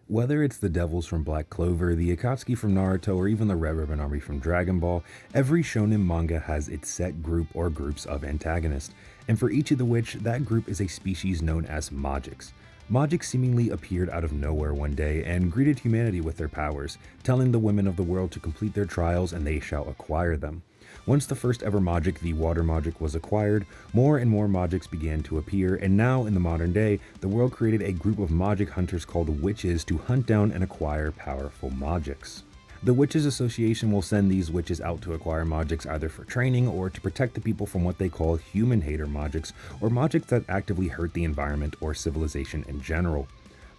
Whether it's the Devils from Black Clover, the Akatsuki from Naruto, or even the Red Ribbon Army from Dragon Ball, every shonen manga has its set group or groups of antagonists, and for each of the which, that group is a species known as MAJIKs. MAJIK seemingly appeared out of nowhere one day and greeted humanity with their powers, telling the women of the world to complete their trials and they shall acquire them. Once the first ever MAJIK, the Water MAJIK, was acquired, more and more MAJIKs began to appear, and now in the modern day, the world created a group of MAJIK hunters called witches to hunt down and acquire powerful MAJIKs. The Witches Association will send these witches out to acquire MAJIKs either for training or to protect the people from what they call human hater MAJIKs, or MAJIKs that actively hurt the environment or civilization in general.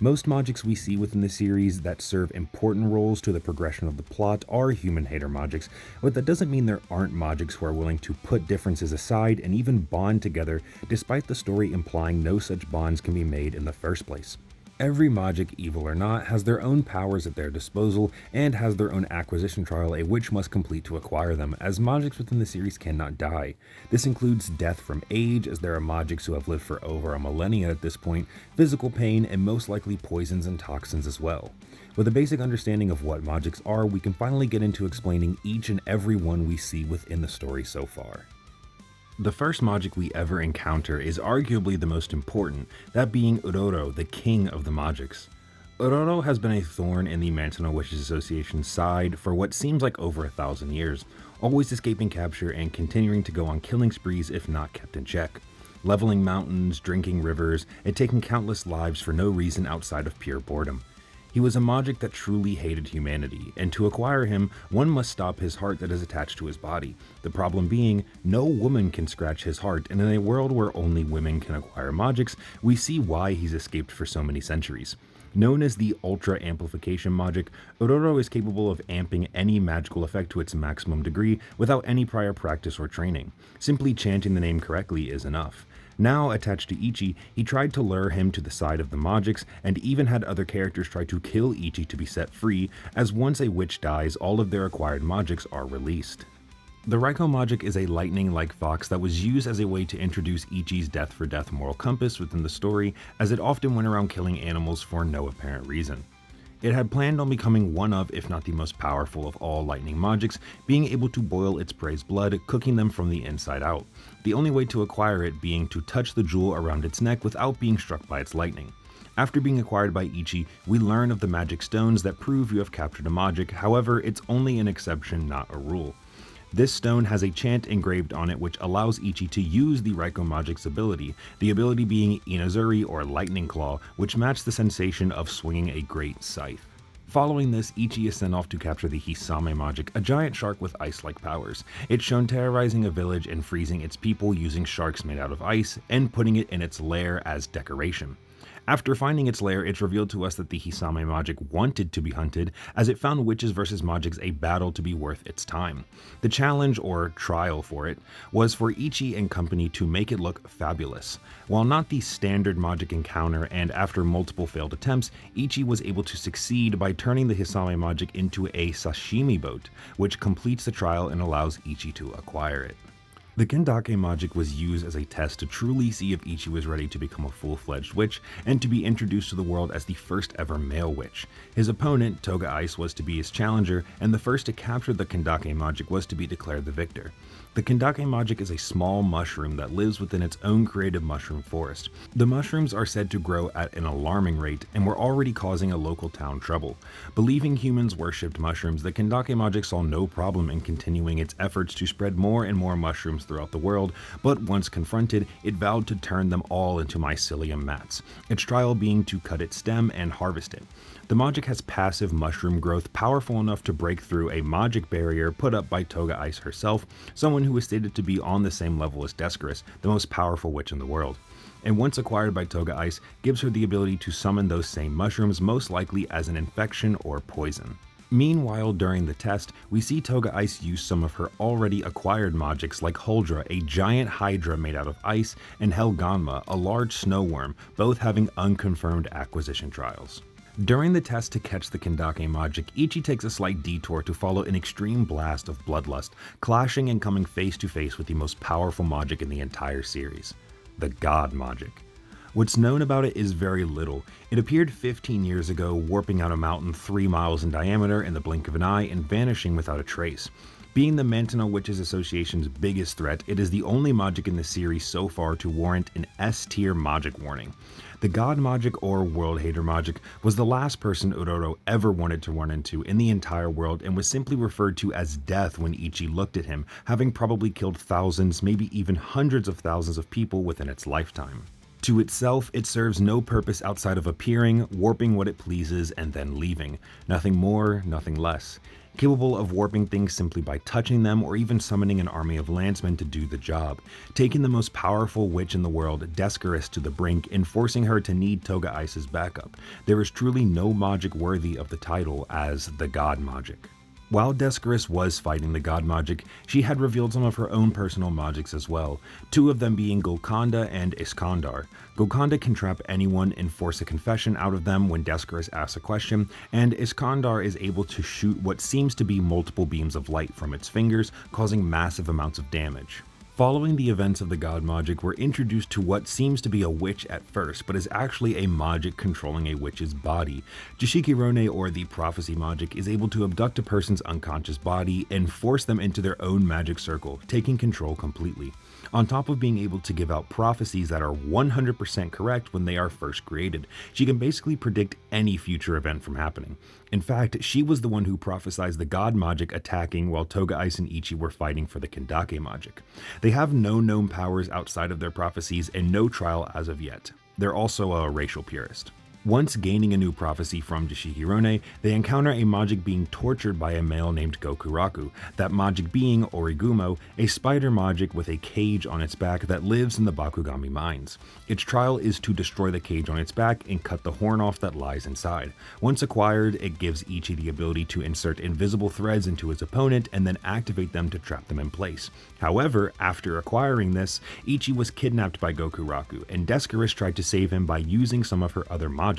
Most MAJIKs we see within the series that serve important roles to the progression of the plot are human hater MAJIKs, but that doesn't mean there aren't MAJIKs who are willing to put differences aside and even bond together, despite the story implying no such bonds can be made in the first place. Every MAJIK, evil or not, has their own powers at their disposal and has their own acquisition trial a witch must complete to acquire them, as MAJIKs within the series cannot die. This includes death from age, as there are MAJIKs who have lived for over a millennia at this point, physical pain, and most likely poisons and toxins as well. With a basic understanding of what MAJIKs are, we can finally get into explaining each and every one we see within the story so far. The first MAJIK we ever encounter is arguably the most important, that being Uroro, the king of the MAJIKs. Uroro has been a thorn in the Mantono Witches Association's side for what seems like over 1,000 years, always escaping capture and continuing to go on killing sprees if not kept in check, leveling mountains, drinking rivers, and taking countless lives for no reason outside of pure boredom. He was a MAJIK that truly hated humanity, and to acquire him, one must stop his heart that is attached to his body. The problem being, no woman can scratch his heart, and in a world where only women can acquire MAJIKs, we see why he's escaped for so many centuries. Known as the Ultra Amplification MAJIK, Uroro is capable of amping any magical effect to its maximum degree without any prior practice or training. Simply chanting the name correctly is enough. Now attached to Ichi, he tried to lure him to the side of the MAJIKs, and even had other characters try to kill Ichi to be set free, as once a witch dies, all of their acquired MAJIKs are released. The Reichomic is a lightning-like fox that was used as a way to introduce Ichi's death for death moral compass within the story, as it often went around killing animals for no apparent reason. It had planned on becoming one of, if not the most powerful of all lightning MAJIKs, being able to boil its prey's blood, cooking them from the inside out. The only way to acquire it being to touch the jewel around its neck without being struck by its lightning. After being acquired by Ichi, we learn of the magic stones that prove you have captured a MAJIK, however, it's only an exception, not a rule. This stone has a chant engraved on it which allows Ichi to use the Reichomic's ability, the ability being Inazuri or Lightning Claw, which matched the sensation of swinging a great scythe. Following this, Ichi is sent off to capture the Hisameic MAJIK, a giant shark with ice-like powers. It's shown terrorizing a village and freezing its people using sharks made out of ice, and putting it in its lair as decoration. After finding its lair, it's revealed to us that the Hisameic MAJIK wanted to be hunted, as it found witches versus MAJIKs a battle to be worth its time. The challenge, or trial for it, was for Ichi and company to make it look fabulous. While not the standard MAJIK encounter, and after multiple failed attempts, Ichi was able to succeed by turning the Hisameic MAJIK into a sashimi boat, which completes the trial and allows Ichi to acquire it. The Kandake MAJIK was used as a test to truly see if Ichi was ready to become a full-fledged witch and to be introduced to the world as the first ever male witch. His opponent, Toga Ice, was to be his challenger, and the first to capture the Kandake MAJIK was to be declared the victor. The Kandake MAJIK is a small mushroom that lives within its own creative mushroom forest. The mushrooms are said to grow at an alarming rate and were already causing a local town trouble. Believing humans worshipped mushrooms, the Kandake MAJIK saw no problem in continuing its efforts to spread more and more mushrooms throughout the world, but once confronted, it vowed to turn them all into mycelium mats, its trial being to cut its stem and harvest it. The MAJIK has passive mushroom growth powerful enough to break through a MAJIK barrier put up by Toga Ice herself, someone who is stated to be on the same level as Descaris, the most powerful witch in the world. And once acquired by Toga Ice, gives her the ability to summon those same mushrooms, most likely as an infection or poison. Meanwhile, during the test, we see Toga Ice use some of her already acquired MAJIKs like Huldra, a giant hydra made out of ice, and Helganma, a large snow worm, both having unconfirmed acquisition trials. During the test to catch the Kandake MAJIK, Ichi takes a slight detour to follow an extreme blast of bloodlust, clashing and coming face to face with the most powerful MAJIK in the entire series, the God MAJIK. What's known about it is very little. It appeared 15 years ago, warping out a mountain 3 miles in diameter in the blink of an eye and vanishing without a trace. Being the Mantenal Witches Association's biggest threat, it is the only Majik in the series so far to warrant an S-tier Majik warning. The God Majik, or World Hater Majik, was the last person Uroro ever wanted to run into in the entire world and was simply referred to as Death when Ichi looked at him, having probably killed thousands, maybe even hundreds of thousands of people within its lifetime. To itself, it serves no purpose outside of appearing, warping what it pleases, and then leaving. Nothing more, nothing less. Capable of warping things simply by touching them or even summoning an army of lancemen to do the job, taking the most powerful witch in the world, Descaris, to the brink and forcing her to need Toga Ice's backup. There is truly no Majik worthy of the title as the God Majik. While Descaris was fighting the God Majik, she had revealed some of her own personal Majiks as well, 2 of them being Golconda and Iskandar. Golconda can trap anyone and force a confession out of them when Descaris asks a question, and Iskandar is able to shoot what seems to be multiple beams of light from its fingers, causing massive amounts of damage. Following the events of the God Majik, we're introduced to what seems to be a witch at first, but is actually a Majik controlling a witch's body. Jashiki, or the Prophecy Majik, is able to abduct a person's unconscious body and force them into their own magic circle, taking control completely. On top of being able to give out prophecies that are 100% correct when they are first created, she can basically predict any future event from happening. In fact, she was the one who prophesied the God Majik attacking while Toga Ice and Ichi were fighting for the Kandake Majik. They have no known powers outside of their prophecies and no trial as of yet. They're also a racial purist. Once gaining a new prophecy from Jashiki, they encounter a Majik being tortured by a male named Gokuraku, that Majik being Origumo, a spider Majik with a cage on its back that lives in the Bakugami mines. Its trial is to destroy the cage on its back and cut the horn off that lies inside. Once acquired, it gives Ichi the ability to insert invisible threads into his opponent and then activate them to trap them in place. However, after acquiring this, Ichi was kidnapped by Gokuraku, and Descaris tried to save him by using some of her other Majiks.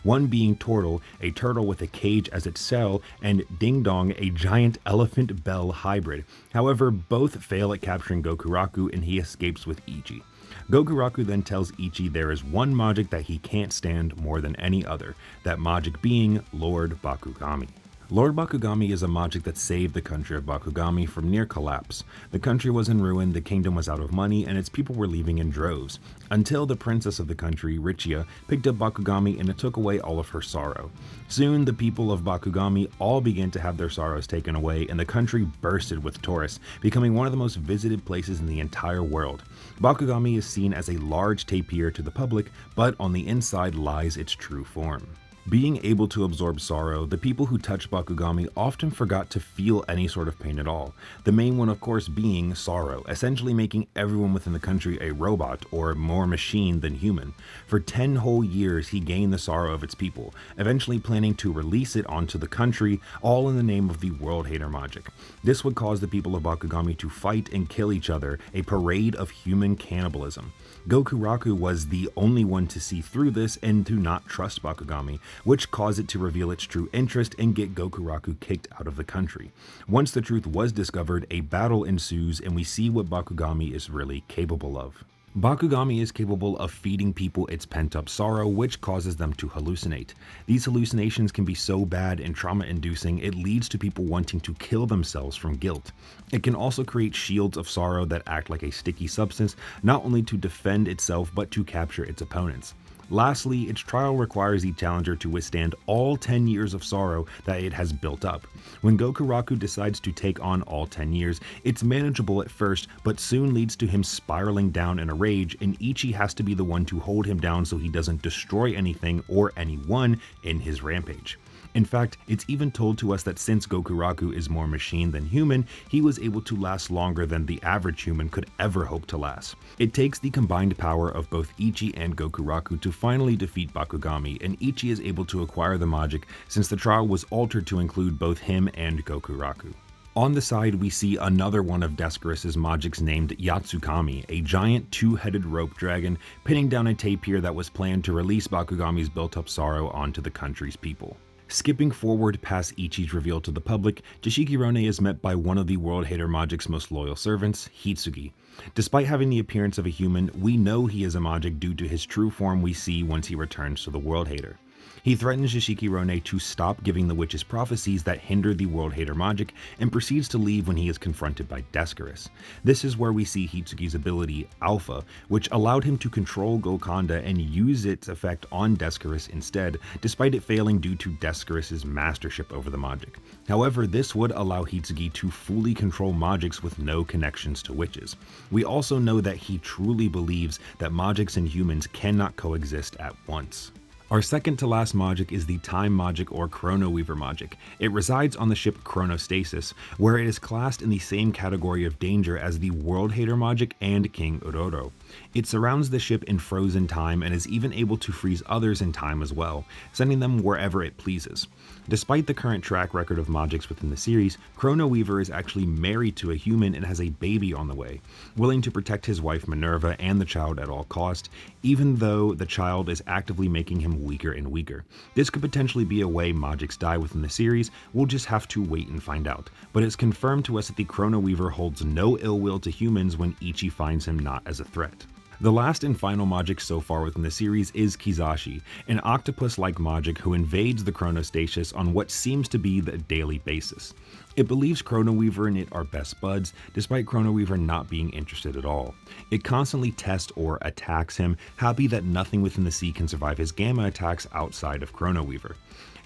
One being Tortle, a turtle with a cage as its cell, and Ding Dong, a giant elephant bell hybrid. However, both fail at capturing Gokuraku and he escapes with Ichi. Gokuraku then tells Ichi there is one Majik that he can't stand more than any other, that Majik being Lord Bakugami. Lord Bakugami is a Majik that saved the country of Bakugami from near collapse. The country was in ruin, the kingdom was out of money, and its people were leaving in droves, until the princess of the country, Richia, picked up Bakugami and it took away all of her sorrow. Soon, the people of Bakugami all began to have their sorrows taken away, and the country bursted with tourists, becoming one of the most visited places in the entire world. Bakugami is seen as a large tapir to the public, but on the inside lies its true form. Being able to absorb sorrow, the people who touched Bakugami often forgot to feel any sort of pain at all. The main one, of course, being sorrow, essentially making everyone within the country a robot or more machine than human. For 10 whole years, he gained the sorrow of its people, eventually planning to release it onto the country, all in the name of the World Hater Majik. This would cause the people of Bakugami to fight and kill each other, a parade of human cannibalism. Gokuraku was the only one to see through this and to not trust Bakugami, which caused it to reveal its true interest and get Gokuraku kicked out of the country. Once the truth was discovered, a battle ensues and we see what Bakugami is really capable of. Bakugami is capable of feeding people its pent-up sorrow, which causes them to hallucinate. These hallucinations can be so bad and trauma-inducing it leads to people wanting to kill themselves from guilt. It can also create shields of sorrow that act like a sticky substance, not only to defend itself but to capture its opponents. Lastly, its trial requires the challenger to withstand all 10 years of sorrow that it has built up. When Gokuraku decides to take on all 10 years, it's manageable at first, but soon leads to him spiraling down in a rage, and Ichi has to be the one to hold him down so he doesn't destroy anything or anyone in his rampage. In fact, it's even told to us that since Gokuraku is more machine than human, he was able to last longer than the average human could ever hope to last. It takes the combined power of both Ichi and Gokuraku to finally defeat Bakugami, and Ichi is able to acquire the Majik since the trial was altered to include both him and Gokuraku. On the side, we see another one of Descaris' Majiks named Yatsukami, a giant two-headed rope dragon, pinning down a tapir that was planned to release Bakugami's built-up sorrow onto the country's people. Skipping forward past Ichi's reveal to the public, Jashiki Rone is met by one of the World Hater Majik's most loyal servants, Hitsugi. Despite having the appearance of a human, we know he is a Majik due to his true form we see once he returns to the World Hater. He threatens Jashiki Rone to stop giving the witch's prophecies that hinder the World Hater Majik and proceeds to leave when he is confronted by Descarus. This is where we see Hitsugi's ability, Alpha, which allowed him to control Gokanda and use its effect on Descarus instead, despite it failing due to Descarus' mastership over the Majik. However, this would allow Hitsugi to fully control Majiks with no connections to witches. We also know that he truly believes that Majiks and humans cannot coexist at once. Our second to last Majik is the Time Majik or Chronoweaver Majik. It resides on the ship Chronostasis, where it is classed in the same category of danger as the World Hater Majik and King Uroro. It surrounds the ship in frozen time and is even able to freeze others in time as well, sending them wherever it pleases. Despite the current track record of Majiks within the series, Chronoweaver is actually married to a human and has a baby on the way, willing to protect his wife Minerva and the child at all cost, even though the child is actively making him weaker and weaker. This could potentially be a way Majiks die within the series. We'll just have to wait and find out, but it's confirmed to us that the Chronoweaver holds no ill will to humans when Ichi finds him not as a threat. The last and final Majik so far within the series is Kizashi, an octopus-like Majik who invades the Chronostasis on what seems to be the daily basis. It believes Chronoweaver and it are best buds, despite Chronoweaver not being interested at all. It constantly tests or attacks him, happy that nothing within the sea can survive his gamma attacks outside of Chronoweaver.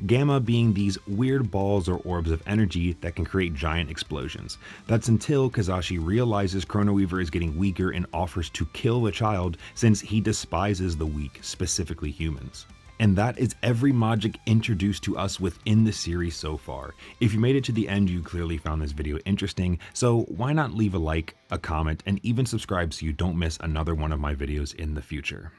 Gamma being these weird balls or orbs of energy that can create giant explosions. That's until Kizashi realizes Chronoweaver is getting weaker and offers to kill the child since he despises the weak, specifically humans. And that is every Majik introduced to us within the series so far. If you made it to the end, you clearly found this video interesting, so why not leave a like, a comment, and even subscribe so you don't miss another one of my videos in the future.